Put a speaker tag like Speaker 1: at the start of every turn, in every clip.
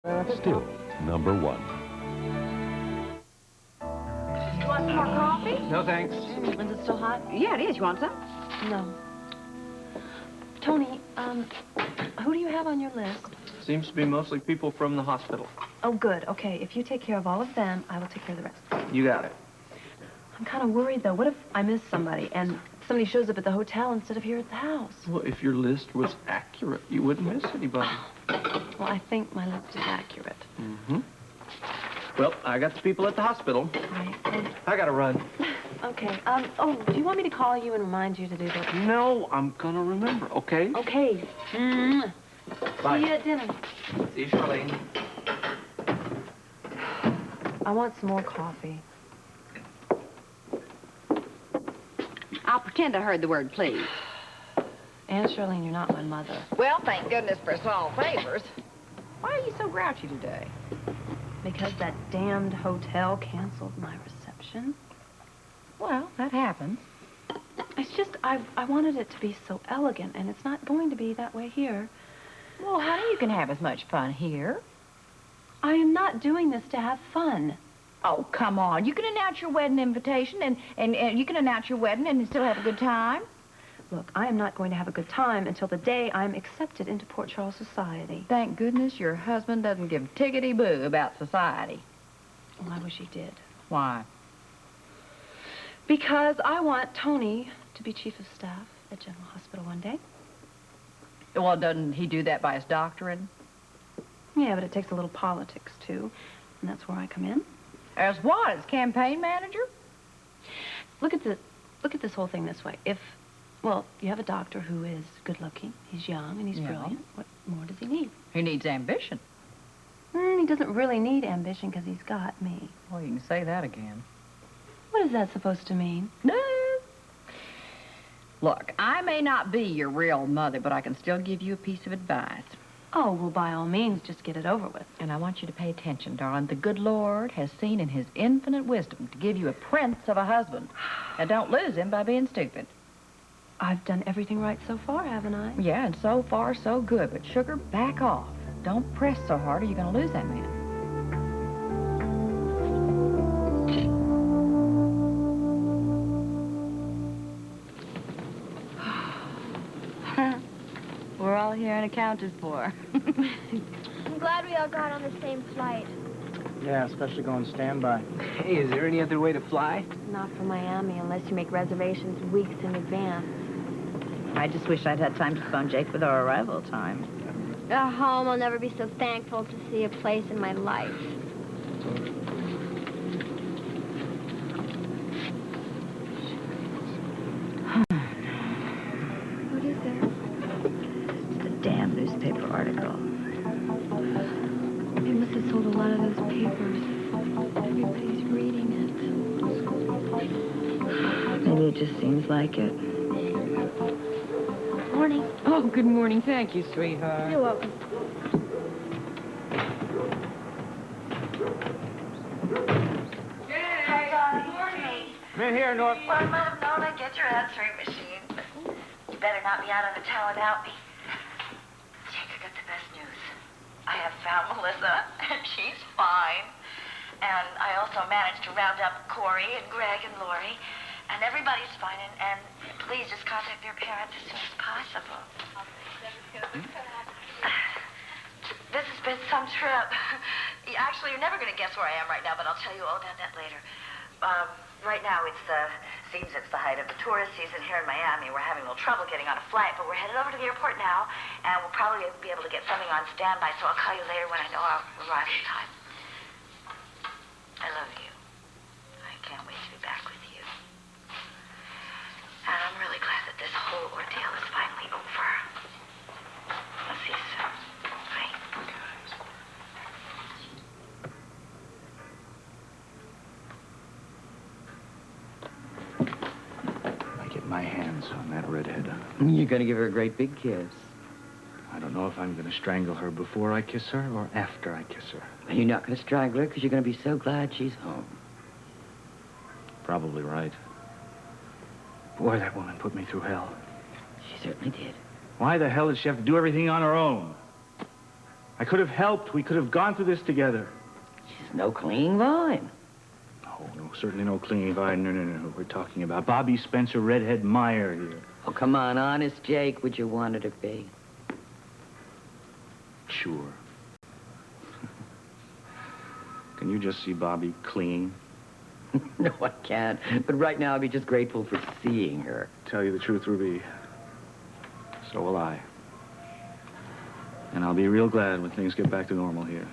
Speaker 1: Still number one.
Speaker 2: You want some more coffee?
Speaker 3: No, thanks.
Speaker 2: Is it still hot?
Speaker 4: Yeah, it is. You want some?
Speaker 2: No. Tony, who do you have on your list?
Speaker 3: Seems to be mostly people from the hospital.
Speaker 2: Oh, good. Okay, if you take care of all of them, I will take care of the rest.
Speaker 3: You got it.
Speaker 2: I'm kind of worried, though. What if I miss somebody and somebody shows up at the hotel instead of here at the house?
Speaker 3: Well, if your list was accurate, you wouldn't miss anybody.
Speaker 2: Well, I think my list is accurate.
Speaker 3: Mm-hmm. Well, I got the people at the hospital.
Speaker 2: Right. Well,
Speaker 3: I gotta run.
Speaker 2: okay. Do you want me to call you and remind you to do that?
Speaker 3: No, I'm gonna remember, okay?
Speaker 2: Okay.
Speaker 3: Bye.
Speaker 2: See you at dinner.
Speaker 3: See you, Charlene.
Speaker 2: I want some more coffee.
Speaker 4: I'll pretend I heard the word please.
Speaker 2: Aunt Charlene, you're not my mother.
Speaker 4: Well, thank goodness for small favors. Why are you so grouchy today?
Speaker 2: Because that damned hotel canceled my reception.
Speaker 4: Well, that happens.
Speaker 2: It's just, I wanted it to be so elegant, and it's not going to be that way here.
Speaker 4: Well, honey, you can have as much fun here.
Speaker 2: I am not doing this to have fun.
Speaker 4: Oh, come on. You can announce your wedding invitation, and you can announce your wedding and still have a good time.
Speaker 2: Look, I am not going to have a good time until the day I'm accepted into Port Charles society.
Speaker 4: Thank goodness your husband doesn't give tickety-boo about society.
Speaker 2: Well, I wish he did.
Speaker 4: Why?
Speaker 2: Because I want Tony to be chief of staff at General Hospital one day.
Speaker 4: Well, doesn't he do that by his doctorate?
Speaker 2: Yeah, but it takes a little politics, too. And that's where I come in.
Speaker 4: As what? As campaign manager?
Speaker 2: Look at this whole thing this way. Well, you have a doctor who is good-looking, he's young, and he's brilliant. What more does he need?
Speaker 4: He needs ambition.
Speaker 2: He doesn't really need ambition because he's got me.
Speaker 4: Well, you can say that again.
Speaker 2: What is that supposed to mean?
Speaker 4: No. Look, I may not be your real mother, but I can still give you a piece of advice.
Speaker 2: Oh, well, by all means, just get it over with.
Speaker 4: And I want you to pay attention, darling. The good Lord has seen in his infinite wisdom to give you a prince of a husband. And don't lose him by being stupid.
Speaker 2: I've done everything right so far, haven't I?
Speaker 4: Yeah, and so far, so good. But, sugar, back off. Don't press so hard or you're going to lose that man. We're all here and accounted for.
Speaker 5: I'm glad we all got on the same flight.
Speaker 6: Yeah, especially going standby.
Speaker 3: Hey, is there any other way to fly?
Speaker 5: Not for Miami unless you make reservations weeks in advance.
Speaker 4: I just wish I'd had time to phone Jake with our arrival time.
Speaker 5: At home, I'll never be so thankful to see a place in my life. What is it?
Speaker 4: It's a damn newspaper article.
Speaker 5: They must have sold a lot of those papers. Everybody's reading it.
Speaker 4: Maybe it just seems like it.
Speaker 5: Morning.
Speaker 4: Oh, good morning. Thank you, sweetheart.
Speaker 5: You're welcome.
Speaker 6: Come in here, Norm.
Speaker 7: Well, Nona, get your answering machine. You better not be out on the town without me. Jake, I got the best news. I have found Melissa, and she's fine. And I also managed to round up Corey and Greg and Lori. And everybody's fine. And please just contact their parents as soon as possible. This has been some trip. Actually, you're never going to guess where I am right now, but I'll tell you all about that later. Right now, seems it's the height of the tourist season here in Miami. We're having a little trouble getting on a flight, but we're headed over to the airport now, and we'll probably be able to get something on standby, so I'll call you later when I know I'll arrive in time. I love you. I can't wait to be back with you. And I'm really glad that this whole ordeal is finally over. I'll see you soon. Bye.
Speaker 6: I get my hands on that redhead.
Speaker 8: You're gonna give her a great big kiss.
Speaker 6: I don't know if I'm gonna strangle her before I kiss her or after I kiss her.
Speaker 8: You're not gonna strangle her because you're gonna be so glad she's home.
Speaker 6: Probably right. Boy, that woman put me through hell.
Speaker 8: She certainly did.
Speaker 6: Why the hell did she have to do everything on her own? I could have helped. We could have gone through this together.
Speaker 8: She's no clinging vine.
Speaker 6: Oh, no, certainly no clinging vine. No. We're talking about Bobby Spencer Redhead Meyer here.
Speaker 8: Oh, come on, honest, Jake. Would you want her to be?
Speaker 6: Sure. Can you just see Bobby clinging?
Speaker 8: No, I can't. But right now, I'd be just grateful for seeing her.
Speaker 6: Tell you the truth, Ruby. So will I. And I'll be real glad when things get back to normal here.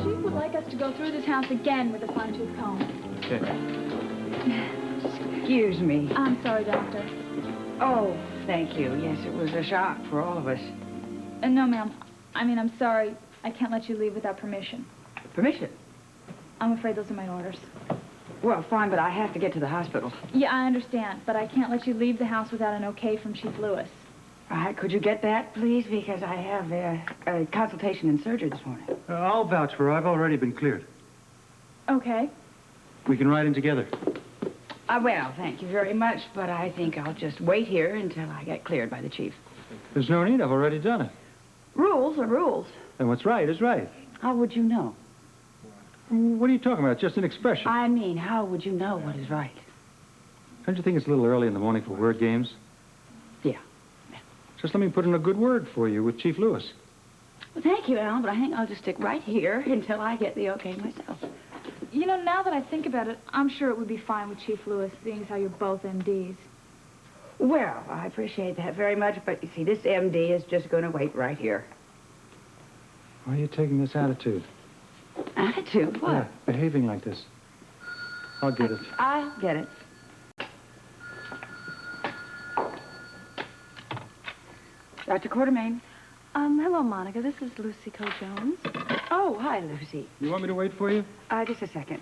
Speaker 5: Chief would like us to go through this house again with a fine-tooth comb.
Speaker 6: Okay.
Speaker 9: Excuse me.
Speaker 5: I'm sorry, Doctor.
Speaker 9: Oh, thank you. Yes, it was a shock for all of us.
Speaker 5: No, ma'am. I mean, I'm sorry. I can't let you leave without permission.
Speaker 9: Permission?
Speaker 5: I'm afraid those are my orders.
Speaker 9: Well, fine, but I have to get to the hospital.
Speaker 5: Yeah, I understand, but I can't let you leave the house without an okay from Chief Lewis.
Speaker 9: Could you get that, please? Because I have a consultation in surgery this morning.
Speaker 6: I'll vouch for her. I've already been cleared.
Speaker 5: Okay.
Speaker 6: We can ride in together.
Speaker 9: Well, thank you very much, but I think I'll just wait here until I get cleared by the chief.
Speaker 6: There's no need. I've already done it.
Speaker 9: Rules are rules.
Speaker 6: And what's right is right.
Speaker 9: How would you know?
Speaker 6: What are you talking about? It's just an expression.
Speaker 9: I mean, how would you know what is right?
Speaker 6: Don't you think it's a little early in the morning for word games?
Speaker 9: Yeah.
Speaker 6: Just let me put in a good word for you with Chief Lewis.
Speaker 9: Well, thank you, Alan, but I think I'll just stick right here until I get the okay myself.
Speaker 5: You know, now that I think about it, I'm sure it would be fine with Chief Lewis, seeing as how you're both MDs.
Speaker 9: Well, I appreciate that very much, but you see, this MD is just going to wait right here.
Speaker 6: Why are you taking this attitude?
Speaker 9: Attitude? What?
Speaker 6: Yeah, behaving like this. I'll get it.
Speaker 9: I'll get it. Dr. Quartermain.
Speaker 2: Hello, Monica. This is Lucy Coe-Jones.
Speaker 9: Oh, hi, Lucy.
Speaker 6: You want me to wait for you?
Speaker 9: Just a second.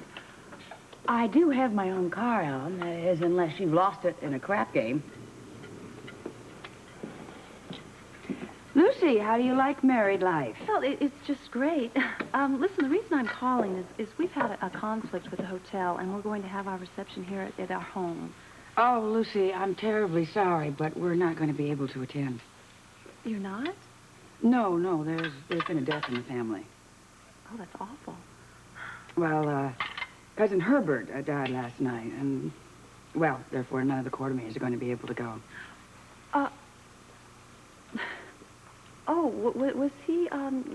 Speaker 9: I do have my own car, Alan. That is, unless you've lost it in a crap game. Lucy, how do you like married life?
Speaker 2: Well, it's just great. Listen, the reason I'm calling is we've had a conflict with the hotel, and we're going to have our reception here at our home.
Speaker 9: Oh, Lucy, I'm terribly sorry, but we're not going to be able to attend.
Speaker 2: You're not?
Speaker 9: No, there's been a death in the family.
Speaker 2: Oh, that's awful.
Speaker 9: Well, Cousin Herbert died last night, and, well, therefore none of the Quartermains are going to be able to go.
Speaker 2: Was he,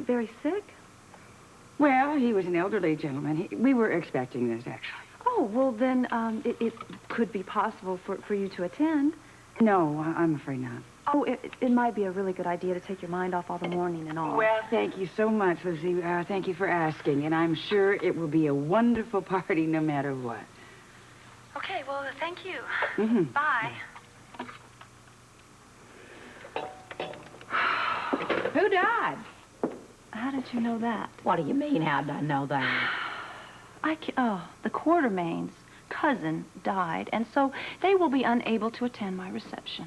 Speaker 2: very sick?
Speaker 9: Well, he was an elderly gentleman. We were expecting this, actually.
Speaker 2: Oh, well, then, it could be possible for you to attend.
Speaker 9: No, I'm afraid not.
Speaker 2: Oh, it might be a really good idea to take your mind off all the mourning and all.
Speaker 9: Well, thank you so much, Lucy. Thank you for asking, and I'm sure it will be a wonderful party no matter what.
Speaker 2: Okay, well, thank you.
Speaker 9: Mm-hmm.
Speaker 2: Bye.
Speaker 4: Who died?
Speaker 2: How did you know that?
Speaker 4: What do you mean, how did I know that?
Speaker 2: The Quartermain's cousin died, and so they will be unable to attend my reception.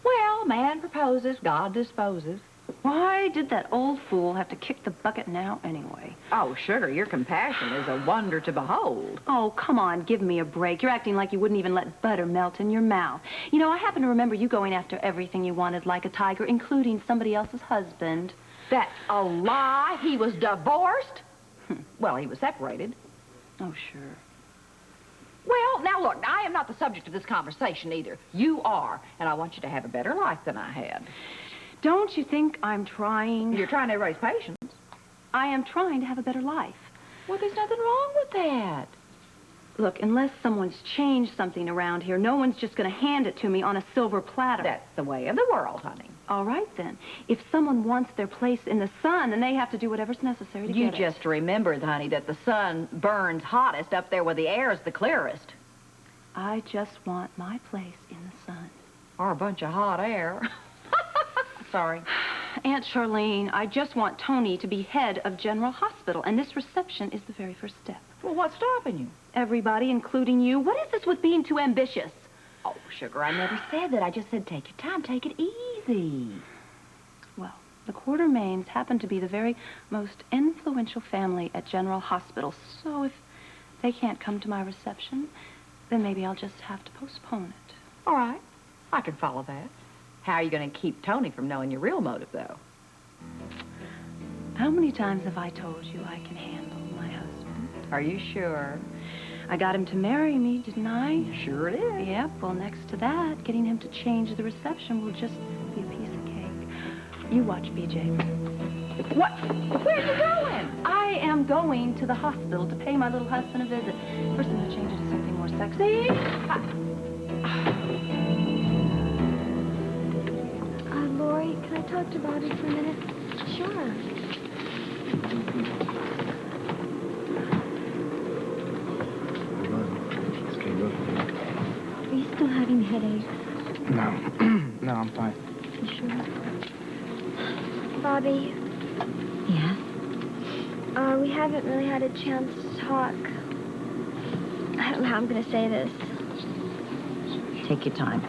Speaker 4: Well, man proposes, God disposes.
Speaker 2: Why did that old fool have to kick the bucket now anyway?
Speaker 4: Oh, sugar, your compassion is a wonder to behold.
Speaker 2: Oh, come on, give me a break. You're acting like you wouldn't even let butter melt in your mouth. You know, I happen to remember you going after everything you wanted like a tiger, including somebody else's husband.
Speaker 4: That's a lie. He was divorced. Well, he was separated.
Speaker 2: Oh, sure.
Speaker 4: Well, now look, I am not the subject of this conversation either. You are, and I want you to have a better life than I had.
Speaker 2: Don't you think I'm trying?
Speaker 4: You're trying to erase patience.
Speaker 2: I am trying to have a better life.
Speaker 4: Well, there's nothing wrong with that.
Speaker 2: Look, unless someone's changed something around here, no one's just going to hand it to me on a silver platter.
Speaker 4: That's the way of the world, honey.
Speaker 2: All right, then. If someone wants their place in the sun, then they have to do whatever's necessary to
Speaker 4: You
Speaker 2: get
Speaker 4: just remembered, honey, that the sun burns hottest up there where the air is the clearest.
Speaker 2: I just want my place in the sun.
Speaker 4: Or a bunch of hot air. Sorry.
Speaker 2: Aunt Charlene, I just want Tony to be head of General Hospital, and this reception is the very first step.
Speaker 4: Well, what's stopping you?
Speaker 2: Everybody, including you. What is this with being too ambitious?
Speaker 4: Oh, sugar, I never said that. I just said take your time, take it easy.
Speaker 2: Well, the Quartermains happen to be the very most influential family at General Hospital, so if they can't come to my reception, then maybe I'll just have to postpone it.
Speaker 4: All right, I can follow that. How are you going to keep Tony from knowing your real motive, though?
Speaker 2: How many times have I told you I can handle my husband?
Speaker 4: Are you sure?
Speaker 2: I got him to marry me, didn't I?
Speaker 4: Sure it is.
Speaker 2: Yep, well, next to that, getting him to change the reception will just be a piece of cake. You watch, BJ.
Speaker 4: What? Where are you going?
Speaker 2: I am going to the hospital to pay my little husband a visit. First, I'm going to change it to something more sexy.
Speaker 10: Lori, can I talk to Bobby for a minute? Sure. Are you still having headaches?
Speaker 3: No. No, I'm fine.
Speaker 10: You sure? Bobby,
Speaker 4: Yeah?
Speaker 10: we haven't really had a chance to talk. I don't know how I'm going to say this.
Speaker 4: Take your time.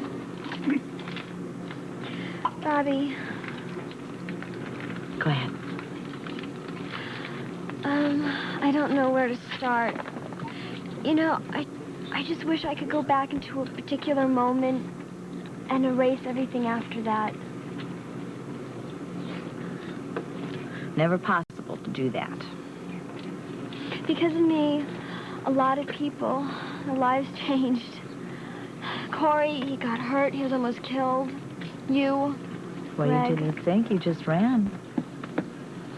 Speaker 10: Bobby,
Speaker 4: Go ahead.
Speaker 10: I don't know where to start. You know, I just wish I could go back into a particular moment and erase everything after that.
Speaker 4: Never possible to do that.
Speaker 10: Because of me, a lot of people, their lives changed. Corey, he got hurt. He was almost killed. You,
Speaker 4: Well,
Speaker 10: Greg.
Speaker 4: you didn't think. You just ran.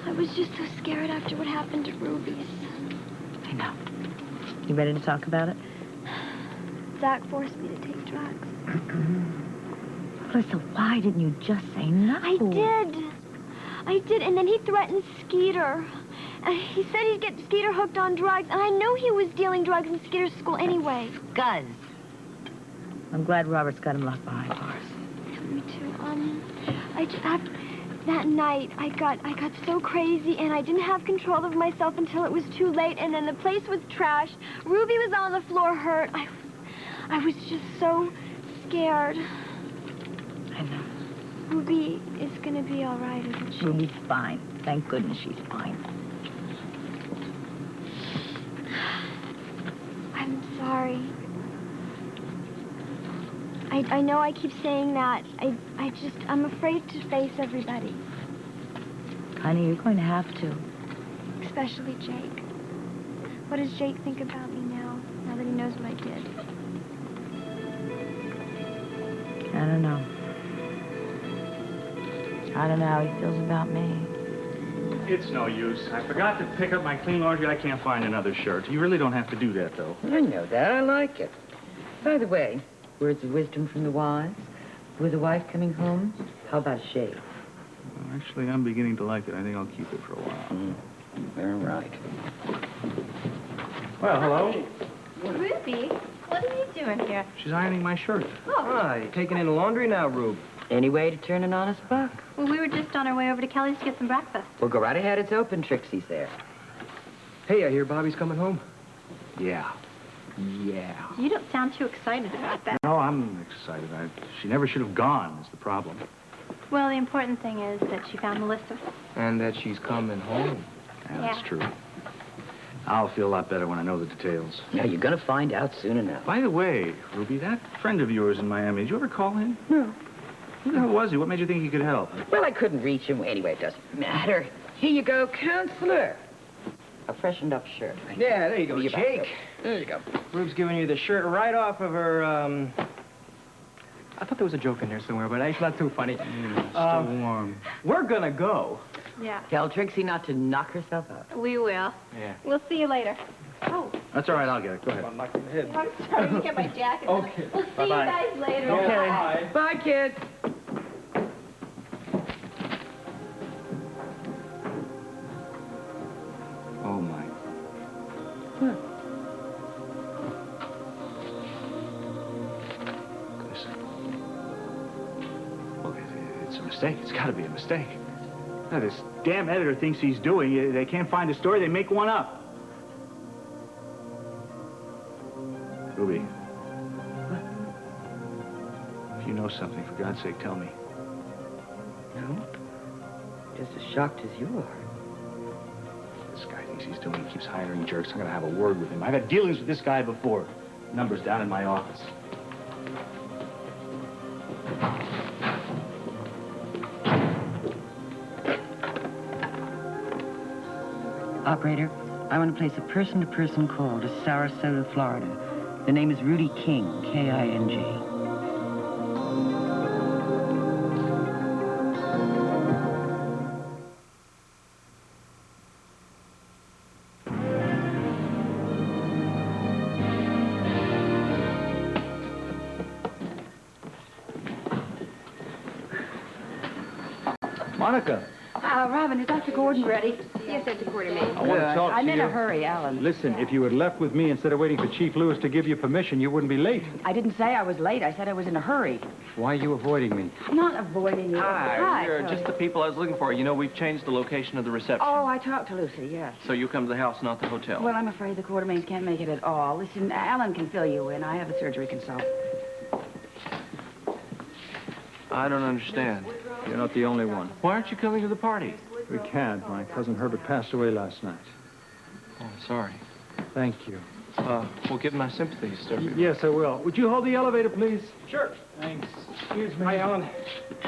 Speaker 10: I was just so scared after what happened to Ruby's.
Speaker 4: I know. You ready to talk about it?
Speaker 10: Zach forced me to take drugs.
Speaker 4: Listen, why didn't you just say no?
Speaker 10: I did, and then he threatened Skeeter. He said he'd get Skeeter hooked on drugs, and I know he was dealing drugs in Skeeter's school anyway.
Speaker 4: Guz. I'm glad Robert's got him locked behind bars.
Speaker 10: Me too. That night, I got so crazy, and I didn't have control of myself until it was too late, and then the place was trashed. Ruby was on the floor hurt. I was just so scared.
Speaker 4: I know.
Speaker 10: Ruby is gonna be all right, isn't she?
Speaker 4: Ruby's fine. Thank goodness she's fine.
Speaker 10: I'm sorry. I know I keep saying that. I'm afraid to face everybody.
Speaker 4: Honey, you're going to have to.
Speaker 10: Especially Jake. What does Jake think about me now that he knows what I did?
Speaker 4: I don't know. I don't know how he feels about me.
Speaker 6: It's no use. I forgot to pick up my clean laundry. I can't find another shirt. You really don't have to do that, though.
Speaker 8: I know that. I like it. By the way, words of wisdom from the wise. With the wife coming home, how about a shave?
Speaker 6: Well, actually, I'm beginning to like it. I think I'll keep it for a while.
Speaker 8: Very right.
Speaker 6: Well, hello.
Speaker 5: Ruby, what are you doing here?
Speaker 6: She's ironing my shirt.
Speaker 3: Ah, you taking in the laundry now, Rube?
Speaker 8: Any way to turn an honest buck?
Speaker 2: Well, we were just on our way over to Kelly's to get some breakfast.
Speaker 8: Well, go right ahead. It's open. Trixie's there.
Speaker 3: Hey, I hear Bobby's coming home.
Speaker 6: Yeah. Yeah.
Speaker 2: You don't sound too excited about that.
Speaker 6: No, I'm excited. She never should have gone, is the problem.
Speaker 2: Well, the important thing is that she found Melissa.
Speaker 3: And that she's coming home.
Speaker 6: Yeah, that's
Speaker 2: Yeah.
Speaker 6: true. I'll feel a lot better when I know the details.
Speaker 8: Yeah, you're going to find out soon enough.
Speaker 6: By the way, Ruby, that friend of yours in Miami, did you ever call him? No. Who the hell was he? What made you think he could help?
Speaker 8: Well, I couldn't reach him. Anyway, it doesn't matter. Here you go, counselor. A freshened up shirt.
Speaker 3: Yeah, there you go,
Speaker 8: Be about
Speaker 3: Jake.
Speaker 8: it. There you go.
Speaker 3: Rube's giving you the shirt right off of her, I thought there was a joke in there somewhere, but it's not too funny.
Speaker 6: Still warm.
Speaker 3: We're gonna go.
Speaker 2: Yeah,
Speaker 8: Tell Trixie not to knock herself out.
Speaker 2: we will.
Speaker 3: Yeah.
Speaker 2: We'll see you later. Oh,
Speaker 6: That's all right, I'll get it. Go ahead.
Speaker 3: I'm knocking the head.
Speaker 2: I'm sorry. You get my jacket.
Speaker 3: Okay.
Speaker 2: We'll see
Speaker 3: Bye-bye.
Speaker 2: you guys later.
Speaker 3: Okay.
Speaker 2: Bye.
Speaker 8: Bye, kids.
Speaker 6: Oh, my. Goodness. Well, it's a mistake. It's got to be a mistake. Now, this damn editor thinks he's doing. They can't find a story. They make one up. Ruby. something, for God's sake, tell me.
Speaker 8: No? Just as shocked as you are.
Speaker 6: This guy thinks he's doing. He keeps hiring jerks. I'm gonna have a word with him. I've had dealings with this guy before. Number's down in my office.
Speaker 8: Operator, I want to place a person-to-person call to Sarasota, Florida. The name is Rudy King, K-I-N-G.
Speaker 6: Monica.
Speaker 9: Robin, is Dr. Gordon ready? Yes, Dr. Gordon.
Speaker 1: I want to talk to
Speaker 9: I'm
Speaker 1: you.
Speaker 9: in a hurry, Alan.
Speaker 1: Listen, if you had left with me instead of waiting for Chief Lewis to give you permission, you wouldn't be late.
Speaker 9: I didn't say I was late. I said I was in a hurry.
Speaker 1: Why are you avoiding me?
Speaker 9: I'm not avoiding you.
Speaker 3: Hi, you're
Speaker 9: Charlie.
Speaker 3: just the people I was looking for. You know, we've changed the location of the reception.
Speaker 9: Oh, I talked to Lucy, yes.
Speaker 3: So you come to the house, not the hotel.
Speaker 9: Well, I'm afraid the Quartermains can't make it at all. Listen, Alan can fill you in. I have a surgery consult.
Speaker 3: I don't understand.
Speaker 1: You're not the only one.
Speaker 3: Why aren't you coming to the party?
Speaker 1: We can't. My cousin Herbert passed away last night.
Speaker 3: Oh, sorry.
Speaker 1: Thank you.
Speaker 3: Well, give my sympathies, sir.
Speaker 1: Yes, I will. Would you hold the elevator, please?
Speaker 3: Sure.
Speaker 1: Thanks. Excuse me.
Speaker 3: Hi, Alan.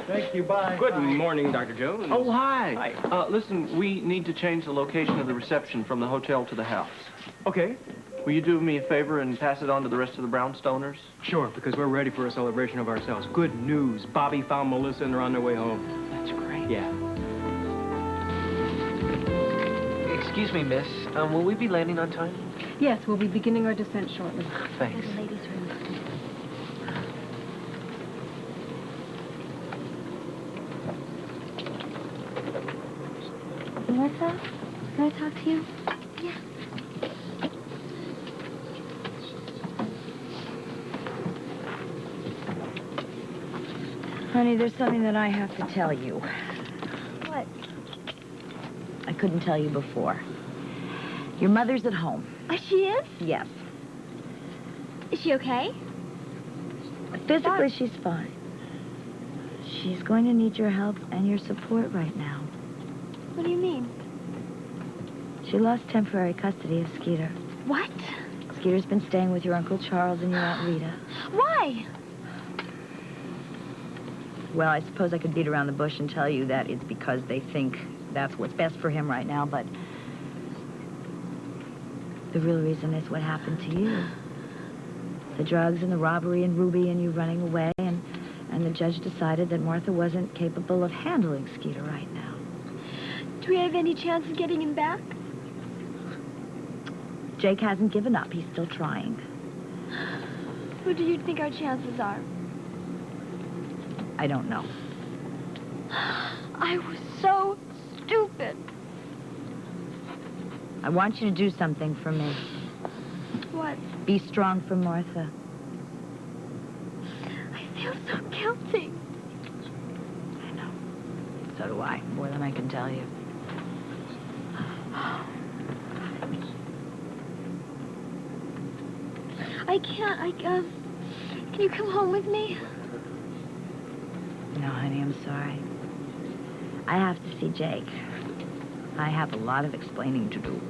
Speaker 1: Thank you. Bye.
Speaker 3: Good
Speaker 1: Bye.
Speaker 3: morning, Dr. Jones. Oh, hi.
Speaker 1: Hi.
Speaker 3: Listen, we need to change the location of the reception from the hotel to the house.
Speaker 1: Okay.
Speaker 3: Will you do me a favor and pass it on to the rest of the Brownstoners?
Speaker 11: Sure, because we're ready for a celebration of ourselves. Good news. Bobby found Melissa and they're on their way home.
Speaker 3: That's great.
Speaker 11: Yeah.
Speaker 12: Excuse me, miss. Will we be landing on time?
Speaker 5: Yes, we'll be beginning our descent shortly.
Speaker 12: Thanks.
Speaker 10: Ladies' room. Melissa, can I talk to you? Yeah.
Speaker 4: Honey, there's something that I have to tell you.
Speaker 10: What?
Speaker 4: I couldn't tell you before. Your mother's at home.
Speaker 10: She is?
Speaker 4: Yes.
Speaker 10: Is she okay?
Speaker 4: Physically, she's fine. She's going to need your help and your support right now.
Speaker 10: What do you mean?
Speaker 4: She lost temporary custody of Skeeter.
Speaker 10: What?
Speaker 4: Skeeter's been staying with your Uncle Charles and your Aunt Rita.
Speaker 10: Why?
Speaker 4: Well, I suppose I could beat around the bush and tell you that it's because they think that's what's best for him right now, but the real reason is what happened to you. The drugs and the robbery and Ruby and you running away, and the judge decided that Martha wasn't capable of handling Skeeter right now.
Speaker 10: Do we have any chance of getting him back?
Speaker 4: Jake hasn't given up. He's still trying.
Speaker 10: What do you think our chances are?
Speaker 4: I don't know.
Speaker 10: I was so stupid.
Speaker 4: I want you to do something for me.
Speaker 10: What?
Speaker 4: Be strong for Martha.
Speaker 10: I feel so guilty.
Speaker 4: I know. So do I. More than I can tell you.
Speaker 10: I can't. Can you come home with me?
Speaker 4: No, honey, I'm sorry. I have to see Jake. I have a lot of explaining to do.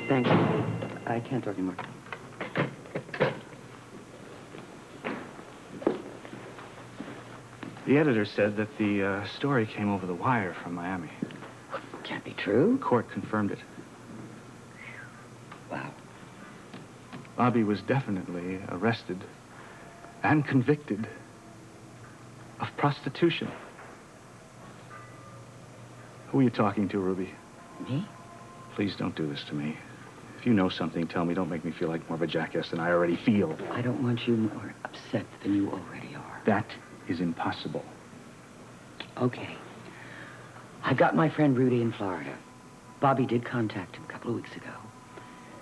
Speaker 8: Thank you. I can't talk anymore.
Speaker 6: The editor said that the story came over the wire from Miami.
Speaker 8: Can't be true.
Speaker 6: Court confirmed it.
Speaker 8: Wow.
Speaker 6: Bobby was definitely arrested and convicted of prostitution. Who are you talking to, Ruby?
Speaker 8: Me?
Speaker 6: Please don't do this to me. If you know something, tell me. Don't make me feel like more of a jackass than I already feel.
Speaker 8: I don't want you more upset than you already are.
Speaker 6: That is impossible.
Speaker 8: Okay. I got my friend Rudy in Florida. Bobby did contact him a couple of weeks ago.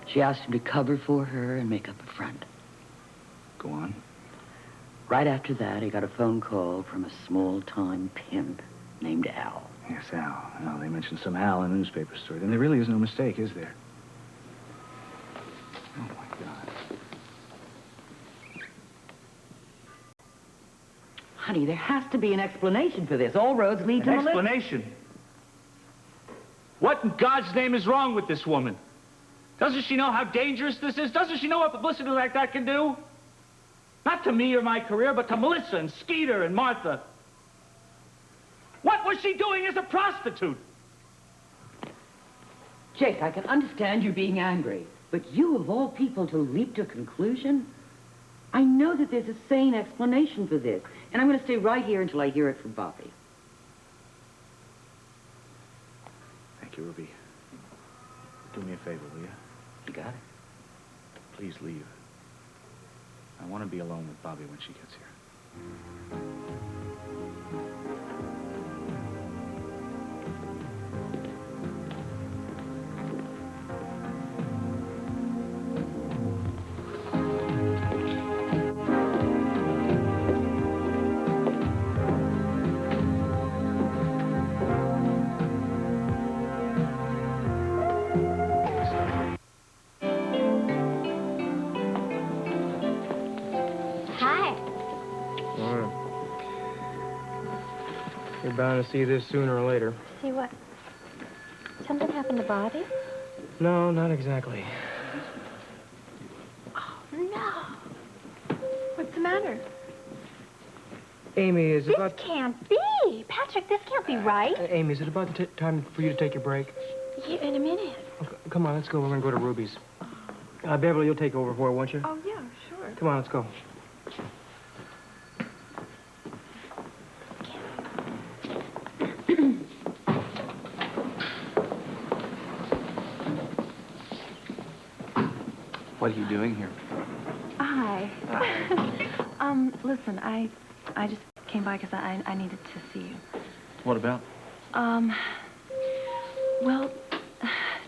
Speaker 8: She asked him to cover for her and make up a front.
Speaker 6: Go on.
Speaker 8: Right after that, he got a phone call from a small-time pimp named Al.
Speaker 6: Yes, Al. Well, they mentioned some Al in a newspaper story. Then there really is no mistake, is there? Oh, my God.
Speaker 8: Honey, there has to be an explanation for this. All roads lead to
Speaker 6: An
Speaker 8: Melissa.
Speaker 6: explanation? What in God's name is wrong with this woman? Doesn't she know how dangerous this is? Doesn't she know what publicity like that can do? Not to me or my career, but to Melissa and Skeeter and Martha. What was she doing as a prostitute?
Speaker 8: Jake, I can understand you being angry, but you, of all people, to leap to a conclusion? I know that there's a sane explanation for this, and I'm going to stay right here until I hear it from Bobby.
Speaker 6: Thank you, Ruby. Do me a favor, will you?
Speaker 8: You got it.
Speaker 6: Please leave. I want to be alone with Bobby when she gets here.
Speaker 10: Hi.
Speaker 11: You're bound to see this sooner or later.
Speaker 10: See what? Something happened to Bobby?
Speaker 11: No, not exactly.
Speaker 10: Oh, no. What's the matter?
Speaker 11: Amy, is it
Speaker 10: This
Speaker 11: about...
Speaker 10: can't be. Patrick, this can't be right.
Speaker 11: Amy, is it about time for you to take your break?
Speaker 10: Yeah, in a minute.
Speaker 11: Okay, come on, let's go. We're going to go to Ruby's. Beverly, you'll take over for her, won't you?
Speaker 10: Oh, yeah, sure.
Speaker 11: Come on, let's go.
Speaker 12: What are you doing here?
Speaker 2: Hi. Listen, I just came by because I needed to see you.
Speaker 12: What about?
Speaker 2: Well,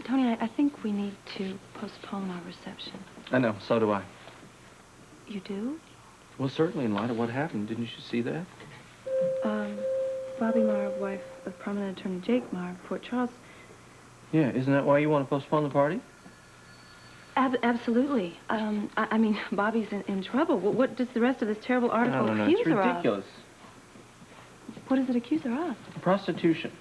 Speaker 2: Tony, I think we need to postpone our reception.
Speaker 12: I know, so do I.
Speaker 2: You do?
Speaker 12: Well, certainly in light of what happened. Didn't you see that?
Speaker 2: Bobby Marr, wife of prominent attorney Jake Marr, Port Charles.
Speaker 12: Yeah, isn't that why you want to postpone the party?
Speaker 2: Absolutely. I mean, Bobby's in trouble. What does the rest of this terrible article
Speaker 12: No,
Speaker 2: accuse
Speaker 12: it's
Speaker 2: her of?
Speaker 12: ridiculous.
Speaker 2: What does it accuse her of?
Speaker 12: Prostitution.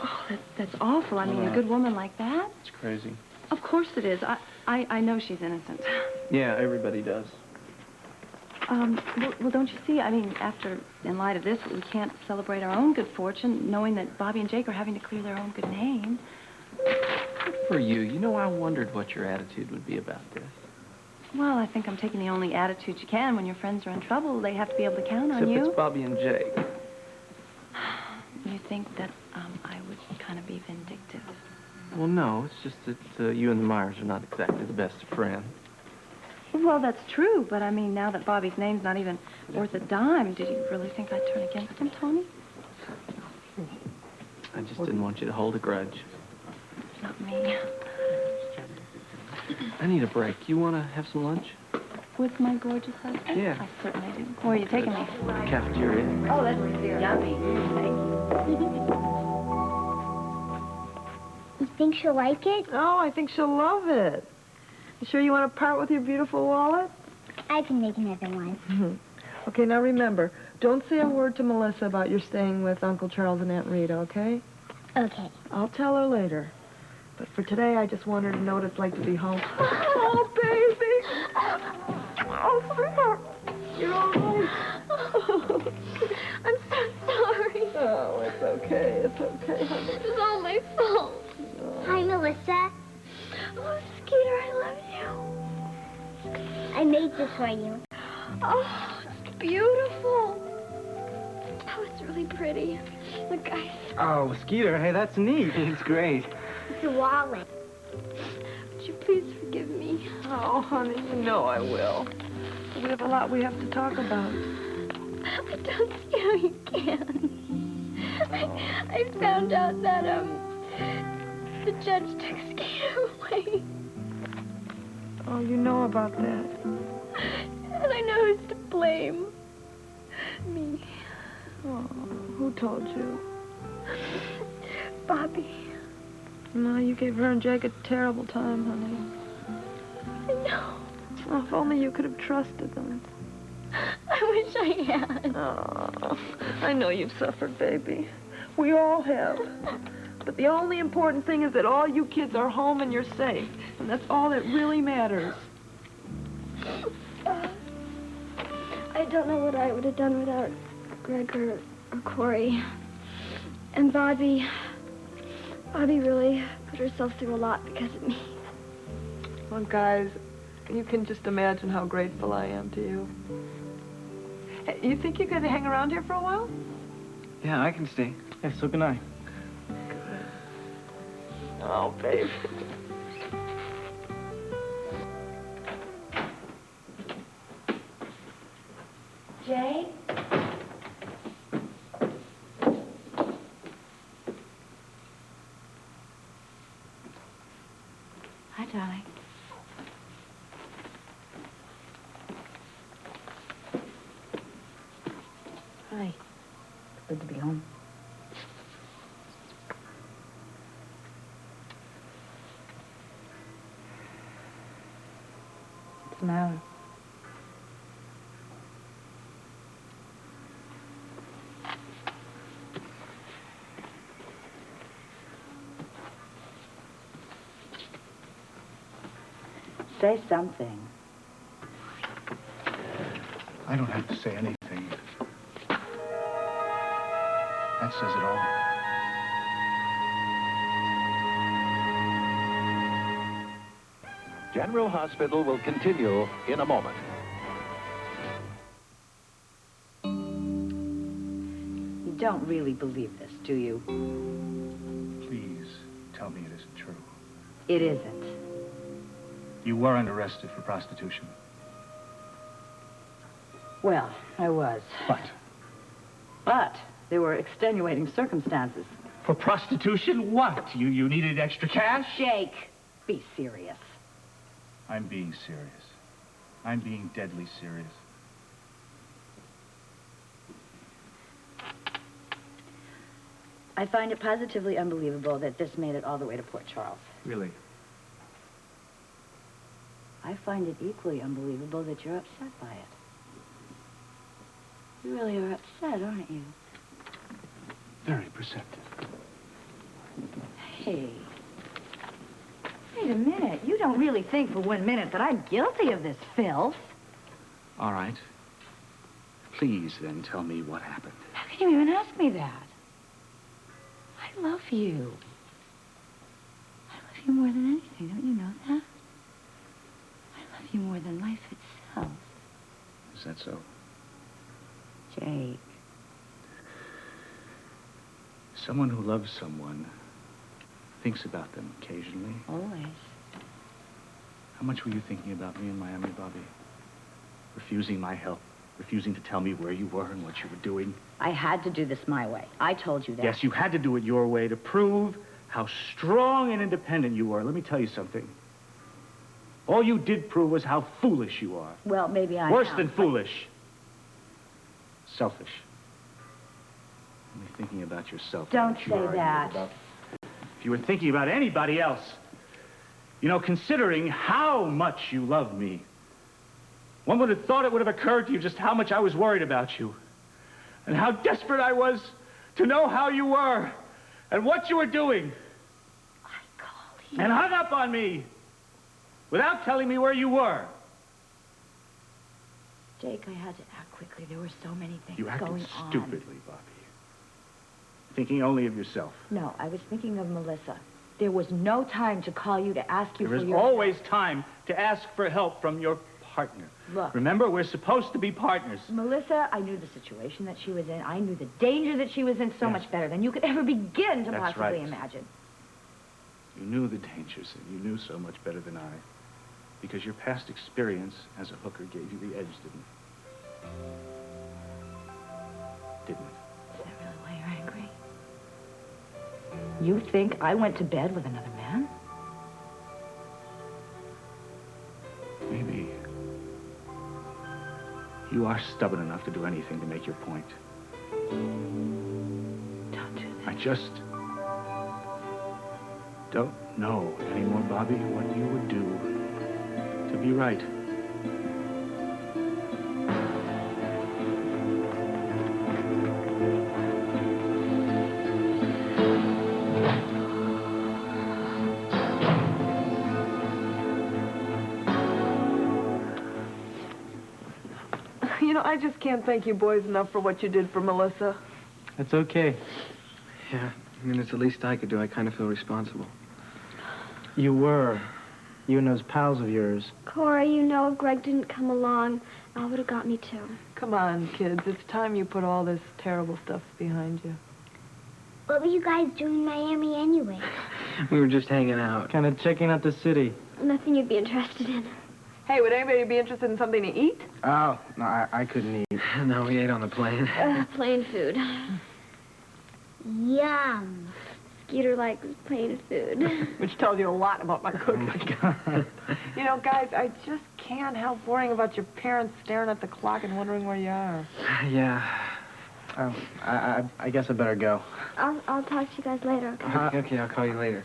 Speaker 2: Oh, that's awful. I mean, a good woman like that?
Speaker 12: It's crazy.
Speaker 2: Of course it is. I know she's innocent.
Speaker 12: Yeah, everybody does.
Speaker 2: Well, don't you see? I mean, in light of this, we can't celebrate our own good fortune, knowing that Bobby and Jake are having to clear their own good name.
Speaker 12: Good for you. You know, I wondered what your attitude would be about this.
Speaker 2: Well, I think I'm taking the only attitude you can. When your friends are in trouble, they have to be able to count on
Speaker 12: Except
Speaker 2: you.
Speaker 12: it's Bobby and Jake.
Speaker 2: You think that I would kind of be vindictive?
Speaker 12: Well, no, it's just that you and the Myers are not exactly the best of friends.
Speaker 2: Well, that's true, but I mean, now that Bobby's name's not even worth a dime, did you really think I'd turn against him, Tony?
Speaker 12: I just didn't want you to hold a grudge.
Speaker 2: Not me.
Speaker 12: I need a break. You want to have some lunch?
Speaker 2: With my gorgeous husband?
Speaker 12: Yeah.
Speaker 2: I certainly do. Where are you taking me?
Speaker 12: Cafeteria.
Speaker 2: Oh, that's yummy.
Speaker 10: You think she'll like it?
Speaker 13: Oh, I think she'll love it. You sure you want to part with your beautiful wallet?
Speaker 10: I can make another one.
Speaker 13: Okay, now remember, don't say a word to Melissa about your staying with Uncle Charles and Aunt Rita, okay?
Speaker 10: Okay.
Speaker 13: I'll tell her later. But for today, I just want her to know what it's like to be home. Oh, baby! Oh, sweetheart! You're all right.
Speaker 10: I'm so sorry.
Speaker 13: Oh, it's okay. It's okay, honey.
Speaker 10: It was all my fault. Hi, Melissa. Oh, Skeeter, I love you. I made this for you. Oh, it's beautiful. Oh, it's really pretty. Look, guys.
Speaker 11: Oh, Skeeter, hey, that's neat. It's great.
Speaker 10: It's a wallet. Would you please forgive me?
Speaker 13: Oh, honey, you know I will. We have a lot we have to talk about.
Speaker 10: I don't see how you can. I found out that, the judge took Skeeter away.
Speaker 13: Oh, you know about that.
Speaker 10: And I know who's to blame. Me.
Speaker 13: Oh, who told you?
Speaker 10: Bobby.
Speaker 13: No, you gave her and Jake a terrible time, honey. Oh, if only you could have trusted them.
Speaker 10: I wish I had.
Speaker 13: Oh, I know you've suffered, baby. We all have. But the only important thing is that all you kids are home and you're safe. And that's all that really matters.
Speaker 10: I don't know what I would have done without Greg or Corey. And Bobby really put herself through a lot because of me.
Speaker 13: Well, guys, you can just imagine how grateful I am to you. Hey, you think you're going to hang around here for a while?
Speaker 3: Yeah, I can stay.
Speaker 11: Yeah, so can I.
Speaker 13: Oh, babe.
Speaker 4: Jay? Hi, darling. Hi. Good to be home. What's the matter? Say something.
Speaker 1: I don't have to say anything. That says it all.
Speaker 14: General Hospital will continue in a moment.
Speaker 4: You don't really believe this, do you?
Speaker 1: Please, tell me it isn't true.
Speaker 4: It isn't.
Speaker 1: You weren't arrested for prostitution.
Speaker 4: Well, I was. But there were extenuating circumstances.
Speaker 6: For prostitution, what? You needed extra cash?
Speaker 4: Jake, be serious.
Speaker 1: I'm being serious. I'm being deadly serious.
Speaker 4: I find it positively unbelievable that this made it all the way to Port Charles.
Speaker 1: Really?
Speaker 4: I find it equally unbelievable that you're upset by it. You really are upset, aren't you?
Speaker 1: Very perceptive.
Speaker 4: Hey. Wait a minute. You don't really think for 1 minute that I'm guilty of this filth?
Speaker 6: All right. Please, then, tell me what happened.
Speaker 4: How can you even ask me that? I love you. I love you more than anything. Don't you know that? I love you more than life itself.
Speaker 6: Is that so?
Speaker 4: Jake.
Speaker 6: Someone who loves someone thinks about them occasionally.
Speaker 4: Always.
Speaker 6: How much were you thinking about me in Miami, Bobby? Refusing my help, refusing to tell me where you were and what you were doing.
Speaker 4: I had to do this my way. I told you that.
Speaker 6: Yes, you had to do it your way to prove how strong and independent you were. Let me tell you something. All you did prove was how foolish you are.
Speaker 4: Well, maybe I
Speaker 6: Worse
Speaker 4: am,
Speaker 6: than
Speaker 4: but-
Speaker 6: foolish. Selfish. Only thinking about yourself.
Speaker 4: Don't
Speaker 6: what you
Speaker 4: say
Speaker 6: are
Speaker 4: that.
Speaker 6: about. If you were thinking about anybody else, you know, considering how much you love me, one would have thought it would have occurred to you just how much I was worried about you. And how desperate I was to know how you were and what you were doing. And hung up on me without telling me where you were.
Speaker 4: Jake, I had to act quickly. There were so many things
Speaker 6: You acted
Speaker 4: going on.
Speaker 6: stupidly, Bobby. Thinking only of yourself.
Speaker 4: No, I was thinking of Melissa. There was no time to call you to ask you
Speaker 6: There
Speaker 4: for
Speaker 6: is
Speaker 4: your...
Speaker 6: always time to ask for help from your partner.
Speaker 4: Look.
Speaker 6: Remember, we're supposed to be partners.
Speaker 4: Melissa, I knew the situation that she was in. I knew the danger that she was in so much better than you could ever begin to
Speaker 6: That's
Speaker 4: possibly
Speaker 6: right.
Speaker 4: imagine.
Speaker 6: You knew the dangers, and you knew so much better than I. Because your past experience as a hooker gave you the edge, didn't it? Didn't it?
Speaker 4: Is that really why you're angry? You think I went to bed with another man?
Speaker 6: Maybe. You are stubborn enough to do anything to make your point.
Speaker 4: Don't do that.
Speaker 6: I just don't know anymore, Bobby, what you would do to be right.
Speaker 13: You know, I just can't thank you boys enough for what you did for Melissa.
Speaker 3: That's okay. Yeah, I mean, it's the least I could do. I kind of feel responsible. You were. You and those pals of yours.
Speaker 10: Cora, you know if Greg didn't come along, Al would have got me too.
Speaker 13: Come on, kids. It's time you put all this terrible stuff behind you.
Speaker 15: What were you guys doing in Miami anyway?
Speaker 3: We were just hanging out. Kind of checking out the city.
Speaker 10: Nothing you'd be interested in.
Speaker 13: Hey, would anybody be interested in something to eat?
Speaker 3: Oh, no, I couldn't eat. No, we ate on the plane.
Speaker 10: Plain food.
Speaker 15: Yum.
Speaker 10: Skeeter likes plain food.
Speaker 13: Which tells you a lot about my cooking.
Speaker 3: Oh, my God.
Speaker 13: You know, guys, I just can't help worrying about your parents staring at the clock and wondering where you are.
Speaker 3: Yeah. Oh, I guess I better go.
Speaker 10: I'll talk to you guys later, okay?
Speaker 3: Okay, I'll call you later.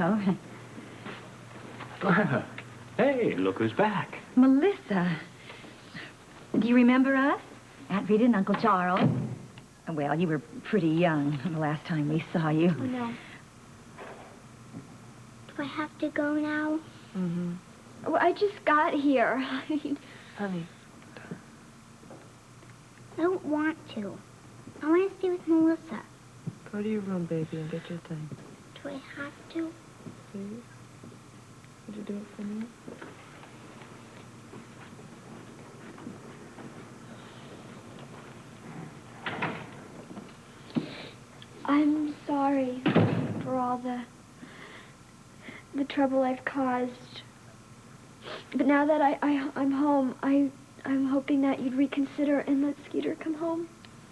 Speaker 4: Oh,
Speaker 6: Hey, look who's back.
Speaker 4: Melissa. Do you remember us? Aunt Rita and Uncle Charles? Well, you were pretty young the last time we saw you.
Speaker 15: Oh, no. Do I have to go now?
Speaker 13: Mm-hmm.
Speaker 10: Well, I just got here.
Speaker 13: Honey.
Speaker 15: I don't want to. I want to stay with Melissa.
Speaker 13: Go to your room, baby, and get your thing.
Speaker 15: Do I have to?
Speaker 13: Please? Would you do it for me?
Speaker 10: I'm sorry for all the trouble I've caused. But now that I'm home, I'm hoping that you'd reconsider and let Skeeter come home.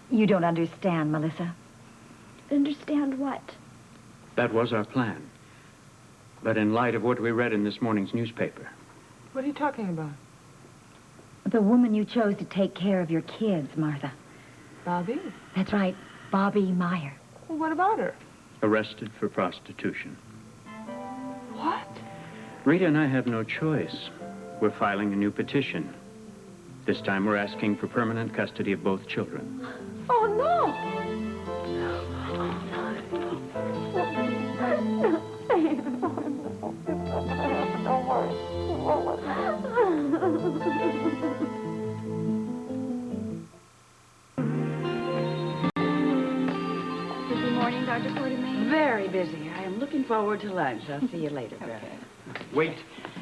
Speaker 4: You don't understand, Melissa.
Speaker 10: Understand what?
Speaker 16: That was our plan. But in light of what we read in this morning's newspaper.
Speaker 13: What are you talking about?
Speaker 4: The woman you chose to take care of your kids, Martha.
Speaker 13: Bobby?
Speaker 4: That's right, Bobby Meyer.
Speaker 13: Well, what about her?
Speaker 16: Arrested for prostitution.
Speaker 13: What?
Speaker 16: Rita and I have no choice. We're filing a new petition. This time we're asking for permanent custody of both children.
Speaker 10: Oh, no! Don't
Speaker 2: Busy morning, Dr. Quartermain?
Speaker 8: Very busy. I am looking forward to lunch. I'll see you later, Greta.
Speaker 1: Wait.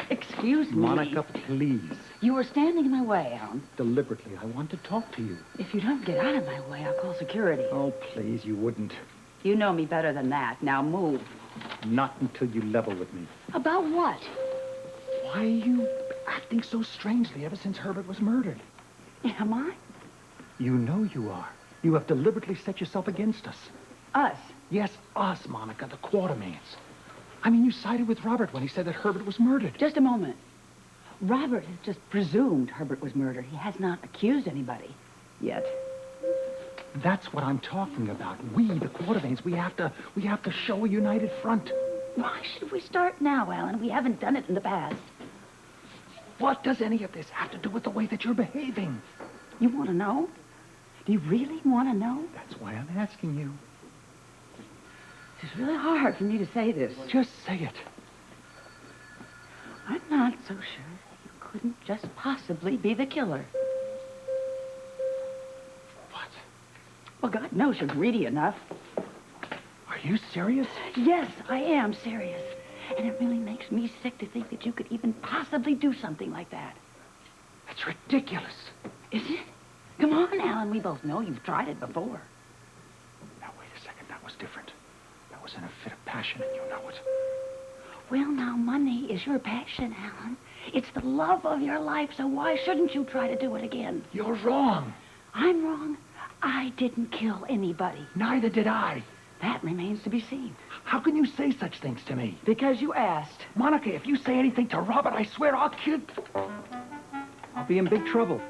Speaker 8: Excuse me.
Speaker 1: Monica, please.
Speaker 8: You were standing in my way, Alan.
Speaker 1: Deliberately, I want to talk to you.
Speaker 8: If you don't get out of my way, I'll call security.
Speaker 1: Oh, please, you wouldn't.
Speaker 8: You know me better than that. Now move.
Speaker 1: Not until you level with me.
Speaker 8: About what?
Speaker 1: Why are you acting so strangely ever since Herbert was murdered?
Speaker 8: Am I?
Speaker 1: You know you are. You have deliberately set yourself against us.
Speaker 8: Us?
Speaker 1: Yes, us, Monica, the Quartermains. I mean, you sided with Robert when he said that Herbert was murdered.
Speaker 8: Just a moment. Robert has just presumed Herbert was murdered. He has not accused anybody yet.
Speaker 1: That's what I'm talking about. We, the Quartermains, we have to show a united front.
Speaker 8: Why should we start now, Alan? We haven't done it in the past.
Speaker 1: What does any of this have to do with the way that you're behaving?
Speaker 8: You want to know? Do you really want to know?
Speaker 1: That's why I'm asking you.
Speaker 8: It's really hard for me to say this.
Speaker 1: Just say it.
Speaker 8: I'm not so sure that you couldn't just possibly be the killer.
Speaker 1: What?
Speaker 8: Well, God knows you're greedy enough.
Speaker 1: Are you serious?
Speaker 8: Yes, I am serious. And it really makes me sick to think that you could even possibly do something like that.
Speaker 1: That's ridiculous.
Speaker 8: Is it? Come on, Alan. We both know you've tried it before.
Speaker 1: Now, wait a second. That was different. That was in a fit of passion, and you know it.
Speaker 8: Well, now, money is your passion, Alan. It's the love of your life, so why shouldn't you try to do it again?
Speaker 1: You're wrong.
Speaker 8: I'm wrong. I didn't kill anybody.
Speaker 1: Neither did I.
Speaker 8: That remains to be seen.
Speaker 1: How can you say such things to me?
Speaker 8: Because you asked.
Speaker 1: Monica, if you say anything to Robert, I swear I'll kill...
Speaker 3: I'll be in big trouble.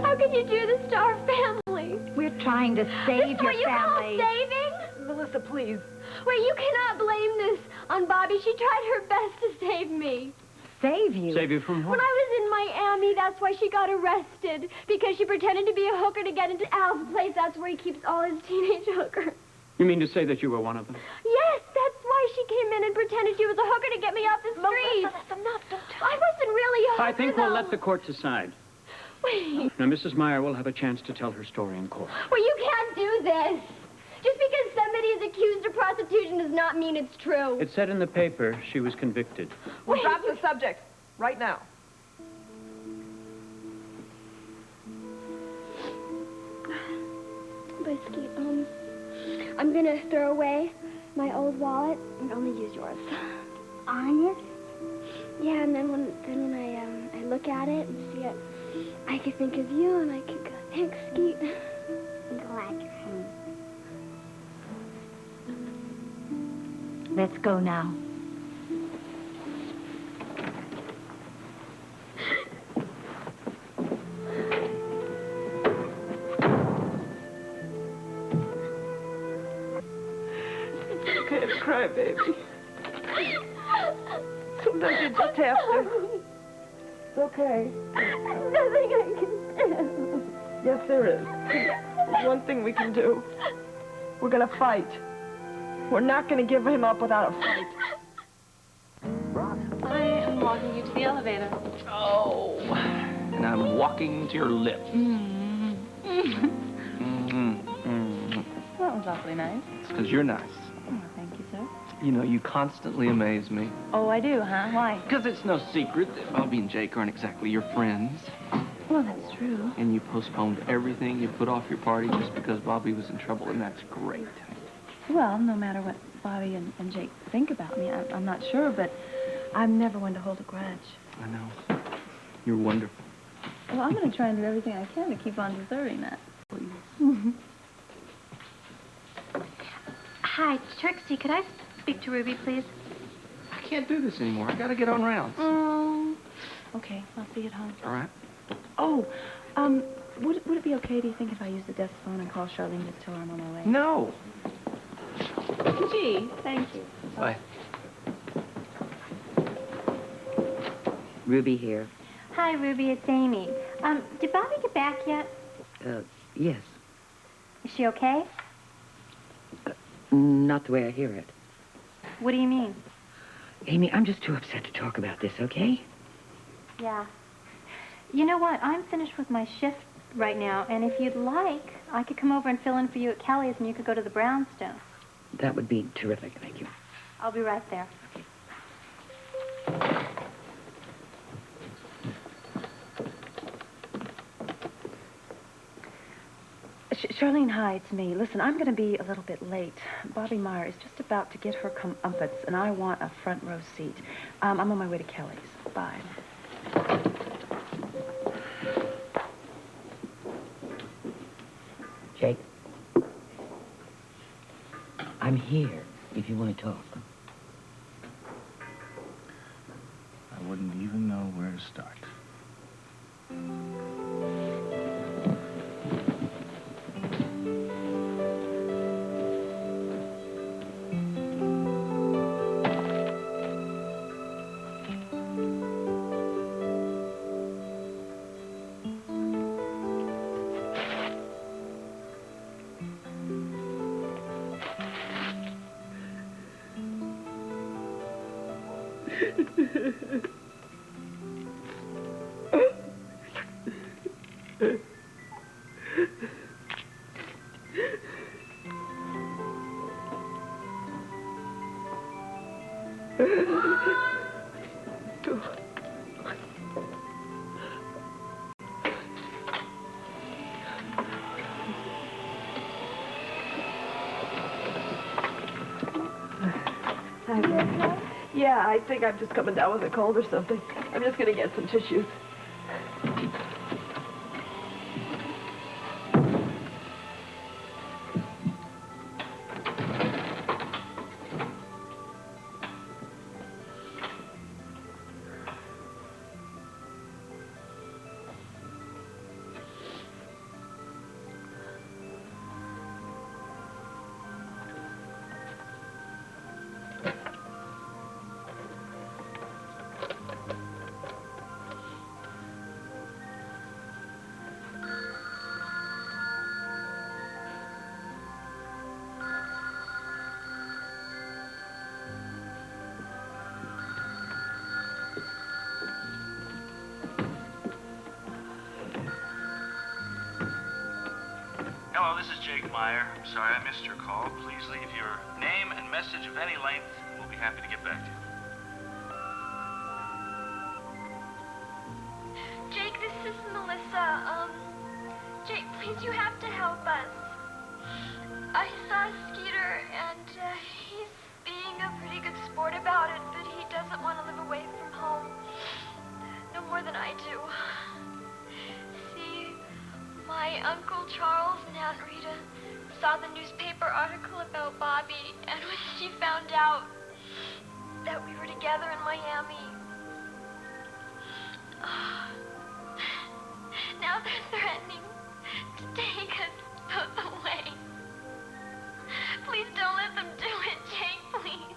Speaker 10: How could you do this to our family?
Speaker 4: We're trying to save
Speaker 10: This
Speaker 4: your
Speaker 10: what you
Speaker 4: family.
Speaker 10: call saving?
Speaker 13: Melissa, please.
Speaker 10: Wait, you cannot blame this on Bobby. She tried her best to save me.
Speaker 4: Save you?
Speaker 16: Save you from
Speaker 10: When
Speaker 16: what?
Speaker 10: I was in Miami, that's why she got arrested. Because she pretended to be a hooker to get into Al's place. That's where he keeps all his teenage hookers.
Speaker 16: You mean to say that you were one of them?
Speaker 10: Yes, that's why she came in and pretended she was a hooker to get me off the street.
Speaker 7: That's enough. Don't
Speaker 10: I wasn't really a hooker,
Speaker 16: I think we'll
Speaker 10: though.
Speaker 16: let the court decide.
Speaker 10: Wait.
Speaker 16: Now, Mrs. Meyer will have a chance to tell her story in court.
Speaker 10: Well, you can't do this. Just because somebody is accused of prostitution does not mean it's true.
Speaker 16: It said in the paper she was convicted.
Speaker 13: We'll drop the subject right now.
Speaker 10: But, Skeet, I'm gonna throw away my old wallet and only use yours.
Speaker 15: Honest?
Speaker 10: Yeah, and then when I look at it and see it, I could think of you and I could go, thanks, Skeet.
Speaker 15: I'm glad you're home.
Speaker 4: Let's go now.
Speaker 13: It's okay to cry, baby. Sometimes you just have to. It's okay.
Speaker 10: Nothing I can do.
Speaker 13: Yes, there is. There's one thing we can do. We're gonna fight. We're not gonna give him up without a fight.
Speaker 2: I am walking you to the elevator.
Speaker 12: Oh, and I'm walking to your lips.
Speaker 2: That was awfully nice.
Speaker 12: It's because you're nice.
Speaker 2: Oh, thank you, sir.
Speaker 12: You know, you constantly amaze me.
Speaker 2: Oh, I do, huh? Why?
Speaker 12: Because it's no secret that Bobby and Jake aren't exactly your friends.
Speaker 2: Well, that's true.
Speaker 12: And you postponed everything. You put off your party just because Bobby was in trouble, and that's great.
Speaker 2: Well, no matter what Bobby and Jake think about me, I'm not sure, but I'm never one to hold a grudge.
Speaker 12: I know. You're wonderful.
Speaker 2: Well, I'm going to try and do everything I can to keep on deserving that.
Speaker 10: Hi, Trixie, could I speak to Ruby, please?
Speaker 12: I can't do this anymore. I gotta get on rounds.
Speaker 2: Okay, I'll see you at home.
Speaker 12: All right.
Speaker 2: Oh, would it be okay, do you think, if I use the desk phone and call Charlene just tell her I'm on my way?
Speaker 12: No.
Speaker 2: Gee, thank you.
Speaker 12: Bye.
Speaker 8: Ruby here.
Speaker 10: Hi, Ruby, it's Amy. Did Bobby get back yet?
Speaker 8: Yes.
Speaker 10: Is she okay?
Speaker 8: Not the way I hear it.
Speaker 10: What do you mean?
Speaker 8: Amy, I'm just too upset to talk about this, okay?
Speaker 10: Yeah. You know what? I'm finished with my shift right now, and if you'd like, I could come over and fill in for you at Kelly's, and you could go to the Brownstone.
Speaker 8: That would be terrific, thank you.
Speaker 10: I'll be right there.
Speaker 2: Charlene, hi, it's me. Listen, I'm going to be a little bit late. Bobby Meyer is just about to get her comeuppance, and I want a front row seat. I'm on my way to Kelly's. Bye.
Speaker 8: Jake, I'm here if you want to talk.
Speaker 6: I wouldn't even know where to start.
Speaker 13: Hi, baby. Yeah, I think I'm just coming down with a cold or something. I'm just gonna get some tissues.
Speaker 17: Hello, this is Jake Meyer. I'm sorry I missed your call. Please leave your name and message of any length, and we'll be happy to get back to you.
Speaker 10: Jake, this is Melissa. Jake, please, you have to help us. I saw Skeeter, and he's being a pretty good sport about it, but he doesn't want to live away from home. No more than I do. See, my Uncle Charles and Aunt Rita saw the newspaper article about Bobby, and when she found out that we were together in Miami, now they're threatening to take us both away. Please don't let them do it, Jake, please.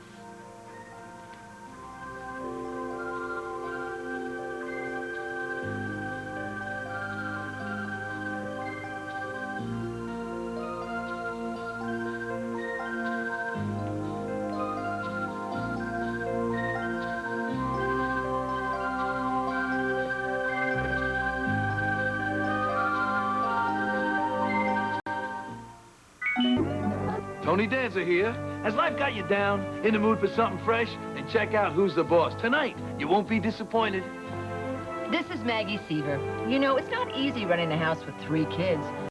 Speaker 18: Tony Danza here. Has life got you down, in the mood for something fresh? Then check out Who's the Boss. Tonight, you won't be disappointed.
Speaker 19: This is Maggie Seaver. You know, it's not easy running a house with 3 kids.